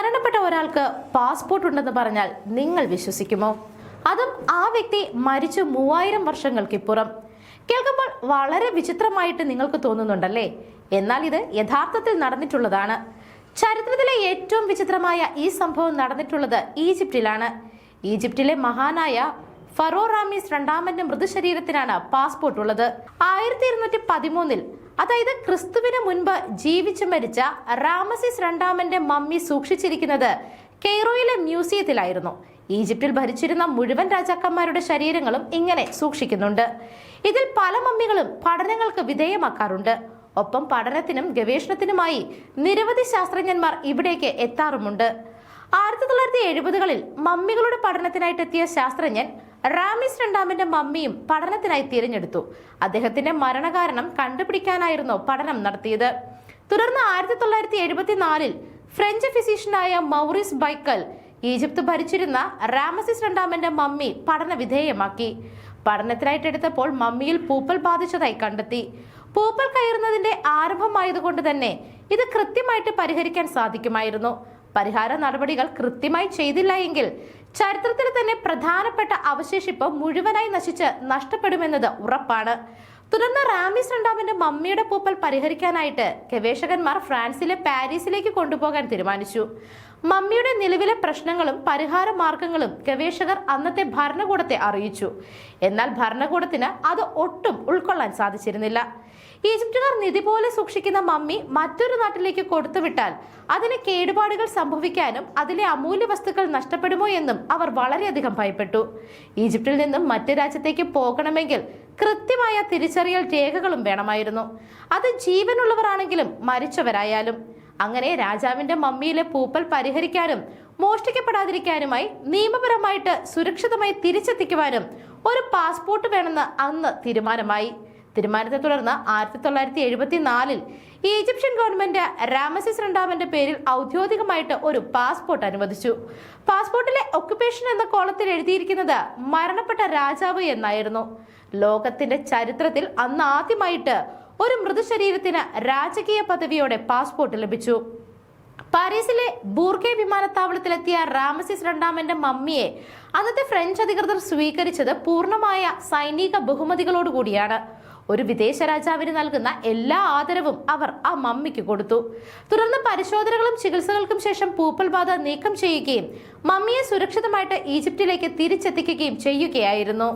മരണപ്പെട്ട ഒരാൾക്ക് പാസ്പോർട്ട് ഉണ്ടെന്ന് പറഞ്ഞാൽ നിങ്ങൾ വിശ്വസിക്കുമോ? അതും ആ വ്യക്തി മരിച്ചു 3000 വർഷങ്ങൾക്കിപ്പുറം. കേൾക്കുമ്പോൾ വളരെ വിചിത്രമായിട്ട് നിങ്ങൾക്ക് തോന്നുന്നുണ്ടല്ലേ? എന്നാൽ ഇത് യഥാർത്ഥത്തിൽ നടന്നിട്ടുള്ളതാണ്. ചരിത്രത്തിലെ ഏറ്റവും വിചിത്രമായ ഈ സംഭവം നടന്നിട്ടുള്ളത് ഈജിപ്തിലാണ്. ഈജിപ്തിലെ മഹാനായ ഫറോ റാമീസ് രണ്ടാമന്റെ മൃതശരീരത്തിനാണ് പാസ്പോർട്ട് ഉള്ളത്. 1213 അതായത് ക്രിസ്തുവിന് മുൻപ് ജീവിച്ചു മരിച്ച റാമസിസ് രണ്ടാമന്റെ മമ്മി സൂക്ഷിച്ചിരിക്കുന്നത് കെയ്റോയിലെ മ്യൂസിയത്തിലായിരുന്നു. ഈജിപ്തിൽ ഭരിച്ചിരുന്ന മുഴുവൻ രാജാക്കന്മാരുടെ ശരീരങ്ങളും ഇങ്ങനെ സൂക്ഷിക്കുന്നുണ്ട്. ഇതിൽ പല മമ്മികളും പഠനങ്ങൾക്ക് വിധേയമാക്കാറുണ്ട്. ഒപ്പം പഠനത്തിനും ഗവേഷണത്തിനുമായി നിരവധി ശാസ്ത്രജ്ഞന്മാർ ഇവിടേക്ക് എത്താറുമുണ്ട്. 1970കളിൽ മമ്മികളുടെ പഠനത്തിനായിട്ട് എത്തിയ ശാസ്ത്രജ്ഞൻ റാമീസ് രണ്ടാമന്റെ മമ്മിയും പഠനത്തിനായി തിരഞ്ഞെടുത്തു. അദ്ദേഹത്തിന്റെ മരണകാരണം കണ്ടുപിടിക്കാനായിരുന്നു പഠനം നടത്തിയത്. തുടർന്ന് 1974ൽ ഫ്രഞ്ച് ഫിസിഷ്യനായ മൗറിസ് ബൈക്കൽ ഈജിപ്ത് ഭരിച്ചിരുന്ന റാമസിസ് രണ്ടാമന്റെ മമ്മി പഠന വിധേയമാക്കി. പഠനത്തിനായിട്ട് എടുത്തപ്പോൾ മമ്മിയിൽ പൂപ്പൽ ബാധിച്ചതായി കണ്ടെത്തി. പൂപ്പൽ കയറുന്നതിന്റെ ആരംഭമായതുകൊണ്ട് തന്നെ ഇത് കൃത്യമായിട്ട് പരിഹരിക്കാൻ സാധിക്കുമായിരുന്നു. പരിഹാര നടപടികൾ കൃത്യമായി ചെയ്തില്ല എങ്കിൽ ചരിത്രത്തിൽ തന്നെ പ്രധാനപ്പെട്ട അവശേഷിപ്പ് മുഴുവനായി നശിച്ച് നഷ്ടപ്പെടുമെന്നത് ഉറപ്പാണ്. തുടർന്ന് റാമീസ് രണ്ടാമന്റെ മമ്മിയുടെ പൂപ്പൽ പരിഹരിക്കാനായിട്ട് ഗവേഷകന്മാർ ഫ്രാൻസിലെ പാരീസിലേക്ക് കൊണ്ടുപോകാൻ തീരുമാനിച്ചു. മമ്മിയുടെ നിലവിലെ പ്രശ്നങ്ങളും പരിഹാര മാർഗങ്ങളും ഗവേഷകർ അന്നത്തെ ഭരണകൂടത്തെ അറിയിച്ചു. എന്നാൽ ഭരണകൂടത്തിന് അത് ഒട്ടും ഉൾക്കൊള്ളാൻ സാധിച്ചിരുന്നില്ല. ഈജിപ്തുകാർ നിധി പോലെ സൂക്ഷിക്കുന്ന മമ്മി മറ്റൊരു നാട്ടിലേക്ക് കൊടുത്തുവിട്ടാൽ അതിന് കേടുപാടുകൾ സംഭവിക്കാനും അതിലെ അമൂല്യ വസ്തുക്കൾ നഷ്ടപ്പെടുമോ എന്നും അവർ വളരെയധികം ഭയപ്പെട്ടു. ഈജിപ്തിൽ നിന്നും മറ്റു രാജ്യത്തേക്ക് പോകണമെങ്കിൽ കൃത്യമായ തിരിച്ചറിയൽ രേഖകളും വേണമായിരുന്നു. അത് ജീവനുള്ളവരാണെങ്കിലും മരിച്ചവരായാലും. അങ്ങനെ രാജാവിന്റെ മമ്മിയിലെ പൂപ്പൽ പരിഹരിക്കാനും മോഷ്ടിക്കപ്പെടാതിരിക്കാനുമായി നിയമപരമായിട്ട് സുരക്ഷിതമായി തിരിച്ചെത്തിക്കുവാനും ഒരു പാസ്പോർട്ട് വേണമെന്ന് അന്ന് തീരുമാനമായി. തീരുമാനത്തെ തുടർന്ന് 1974ൽ ഈജിപ്ഷ്യൻ ഗവൺമെന്റ് റാമസിസ് രണ്ടാമന്റെ പേരിൽ ഔദ്യോഗികമായിട്ട് ഒരു പാസ്പോർട്ട് അനുവദിച്ചു. പാസ്പോർട്ടിലെ ഒക്യുപ്പേഷൻ എന്ന കോളത്തിൽ എഴുതിയിരിക്കുന്നത് മരണപ്പെട്ട രാജാവ് എന്നായിരുന്നു. ലോകത്തിന്റെ ചരിത്രത്തിൽ അന്ന് ആദ്യമായിട്ട് ഒരു മൃതശരീരത്തിന് രാജകീയ പദവിയോടെ പാസ്പോർട്ട് ലഭിച്ചു. പാരീസിലെ ബൂർഗെ വിമാനത്താവളത്തിലെത്തിയ റാമസിസ് രണ്ടാമന്റെ മമ്മിയെ അന്നത്തെ ഫ്രഞ്ച് അധികൃതർ സ്വീകരിച്ചത് പൂർണ്ണമായ സൈനിക ബഹുമതികളോടുകൂടിയാണ്. ഒരു വിദേശ രാജാവിന് നൽകുന്ന എല്ലാ ആദരവും അവർ ആ മമ്മിക്ക് കൊടുത്തു. തുടർന്ന് പരിശോധനകളും ചികിത്സകൾക്കും ശേഷം പൂപ്പൽ ബാധ നീക്കം ചെയ്യുകയും മമ്മിയെ സുരക്ഷിതമായിട്ട് ഈജിപ്തിലേക്ക് തിരിച്ചെത്തിക്കുകയും ചെയ്യുകയായിരുന്നു.